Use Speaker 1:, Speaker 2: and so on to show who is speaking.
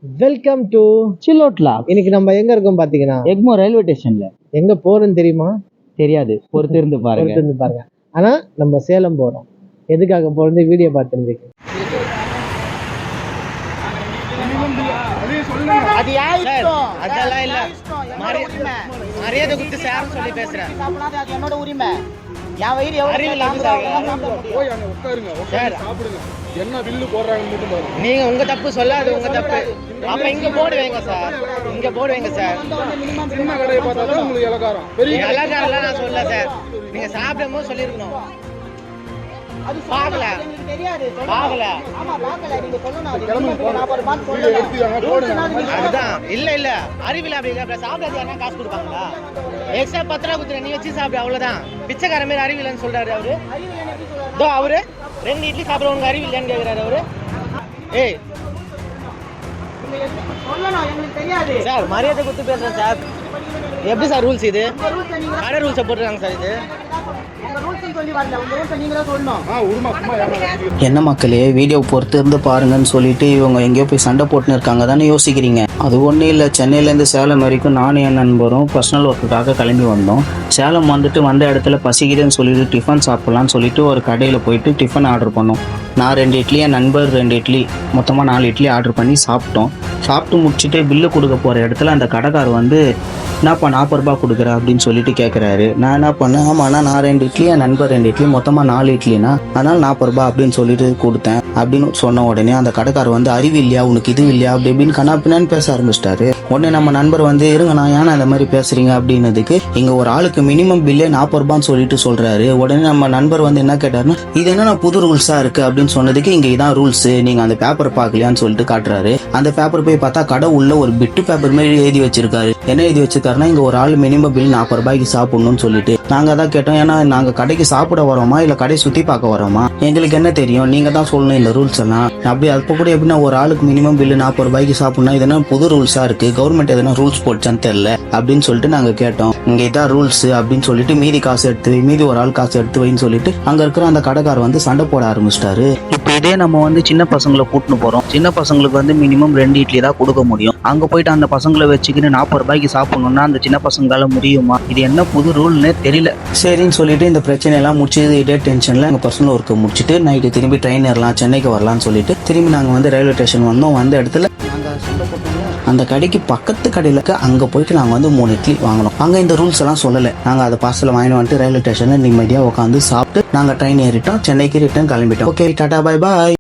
Speaker 1: Welcome to
Speaker 2: சில்லோட் lock.
Speaker 1: இன்னைக்கு நம்ம எங்க இருக்கோம் பாத்தீங்கன்னா
Speaker 2: எக்மோர் ரயில்வே ஸ்டேஷன்ல.
Speaker 1: எங்க போறோம்னு தெரியுமா?
Speaker 2: தெரியாது, பொறுத்து இருந்து
Speaker 1: பாருங்க. ஆனா நம்ம சேலம் போறோம். எதுக்காக போறது வீடியோ பார்த்துருக்கீங்க.
Speaker 3: அதெல்லாம் இல்ல, மரியாதை கொடுத்து சேரம் சொல்லி பேசுறேன். என்னோட உரிமை. என் வயிறு
Speaker 4: என்ன பில்லு போடுறாங்கன்னு மட்டும் பாருங்க.
Speaker 3: நீங்க உங்க தப்பு சொல்லாது, உங்க தப்பு. அப்ப இங்க போடுவீங்க சார், இங்க போடுவீங்க சார்.
Speaker 4: சின்ன கடையை பார்த்தாலும் உங்களுக்கு இலக்காரம், பெரிய
Speaker 3: இலக்காரம் நான் சொல்ல சார். நீங்க சாப்பிடும் போது சொல்லிருக்கணும். அதுதான் இல்ல இல்ல அறிவில அப்படி இல்ல. சாப்பிடாது யாரா காசு கொடுப்பாங்களா? எக்ஸ்ட்ரா 10 ரூபா கொடுத்துரு, நீ வச்சு சாப்பிடு, அவ்வளவுதான். பிச்சைக்கார மாதிரி அறிவிலன்னு சொல்றாரு அவரு. அவரு 2 இட்லி சாப்பிடுறவங்க அறிவில்லன்னு கேக்குறாரு அவரு. ஏய் சார், மரியாதை கொடுத்து பேசுறேன் சார். எப்படி சார் ரூல்ஸ் இது? கடை ரூல்ஸை போட்டுருக்காங்க சார். இது
Speaker 5: என்ன மக்களே, வீடியோ பொறுத்து இருந்து பாருங்கன்னு சொல்லிட்டு இவங்க எங்கேயோ போய் சண்டை போட்டுன்னு இருக்காங்க தானே யோசிக்கிறீங்க. அது ஒன்றும் இல்லை, சென்னையிலேருந்து சேலம் வரைக்கும் நானும் என் நண்பரும் பர்சனல் ஒர்க்குக்காக கிளம்பி வந்தோம். சேலம் வந்துட்டு வந்த இடத்துல பசிக்குதுன்னு சொல்லிட்டு டிஃபன் சாப்பிட்லான்னு சொல்லிட்டு ஒரு கடையில் போயிட்டு டிஃபன் ஆர்டர் பண்ணோம். நான் 2 இட்லி, என் நண்பர் 2 இட்லி, மொத்தமாக 4 இட்லி ஆர்டர் பண்ணி சாப்பிட்டோம். சாப்பிட்டு முடிச்சுட்டு பில்லு கொடுக்க போகிற இடத்துல அந்த கடைக்கார் வந்து என்னப்பா 40 ரூபா கொடுக்குற அப்படின்னு சொல்லிட்டு கேட்குறாரு. நான் என்ன பண்ணேன், ஆமாண்ணா நான் 2 இட்லி, என் நண்பர் 2 இட்லி, மொத்தமாக 4 இட்லினா அதனால் 40 ரூபா அப்படின்னு சொல்லிட்டு கொடுத்தேன் அப்படின்னு சொன்ன உடனே அந்த கடைக்கார் வந்து அறிவு இல்லையா உனக்கு, இது இல்லையா அப்படி அப்படின்னு கண்ணாப்பினான்னு பேச ஆரம்பிச்சிட்டாரு. உடனே நம்ம நண்பர் வந்து இருங்கண்ணா ஏன்னா அந்த மாதிரி பேசுறீங்க அப்படின்னதுக்கு, இங்கே ஒரு ஆளுக்கு மினிமம் பில்லே 40 ரூபான்னு சொல்லிட்டு சொல்றாரு. உடனே நம்ம நண்பர் வந்து என்ன கேட்டாருன்னா, இது என்ன புது ரூல்ஸா இருக்கு அப்படின்னு சொன்னதுக்கு, இங்கே இதான் ரூல்ஸ், நீங்க அந்த பேப்பர் பார்க்கலையான்னு சொல்லிட்டு காட்டுறாரு. அந்த பேப்பர் போய் பார்த்தா கடை உள்ள ஒரு பிட்டு பேப்பர் மாதிரி எழுதி வச்சிருக்காரு. என்ன எழுதி வச்சிருக்காருன்னா, இங்க ஒரு ஆள் மினிமம் பில் 40 ரூபாய்க்கு சாப்பிடணும்னு சொல்லிட்டு. நாங்க தான் கேட்டோம், ஏன்னா நாங்க கடைக்கு சாப்பிட வரோமா இல்ல கடை சுத்தி பார்க்க வரோமா, எங்களுக்கு என்ன தெரியும், நீங்க தான் சொல்லணும் இந்த ரூல்ஸ் எல்லாம். அப்படி அப்ப கூட எப்படின்னா ஒரு ஆளுக்கு மினிமம் பில் 40 ரூபாய்க்கு சாப்பிடணும், இதெல்லாம் புது ரூல்ஸா இருக்கு, கவர்மெண்ட் எதனா ரூல்ஸ் போட்டுச்சான்னு தெரியல அப்படின்னு சொல்லிட்டு நாங்க கேட்டோம். இங்க இதான் ரூல்ஸ் அப்படின்னு சொல்லிட்டு மீதி காசு எடுத்து வை, மீதி ஒரு ஆள் காசு எடுத்து வைன்னு சொல்லிட்டு அங்க இருக்கிற அந்த கடைக்காரர் வந்து சண்டை போட ஆரம்பிச்சிட்டாரு. இப்ப இதே நம்ம வந்து சின்ன பசங்களை கூட்டின்னு போறோம். சின்ன பசங்களுக்கு வந்து மினிமம் 2 இட்லி தான் கொடுக்க முடியும். அங்க போயிட்டு அந்த பசங்களை வச்சுக்கிட்டு 40 ரூபாய்க்கு சாப்பிடணும்னா அந்த சின்ன பசங்களால முடியுமா? இது என்ன புது ரூல்னே தெரியல. சரின்னு சொல்லிட்டு இந்த பிரச்சனை எல்லாம் முடிச்சது இதே டென்ஷன்ல எங்க பர்சனல் ஒர்க்கை முடிச்சுட்டு நைட்டு திரும்பி ட்ரெயின் ஏறலாம், சென்னைக்கு வரலாம்னு சொல்லிட்டு திரும்பி நாங்க வந்து ரயில்வே ஸ்டேஷன் வந்தோம். வந்த இடத்துல அந்த கடைக்கு பக்கத்து கடையில அங்க போயிட்டு நாங்க வந்து 3 இட்லி வாங்கினோம். அங்க இந்த ரூல்ஸ் எல்லாம் சொல்லல. நாங்க அதை பார்சல் வாங்கிட்டு வந்துட்டு ரயில்வே ஸ்டேஷன்ல நிம்மதியா உட்காந்து சாப்பிட்டு நாங்க ட்ரெயின் ஏறிட்டோம். சென்னைக்கு ரிட்டர்ன் கிளம்பிட்டோம். Okay, Tata, bye bye.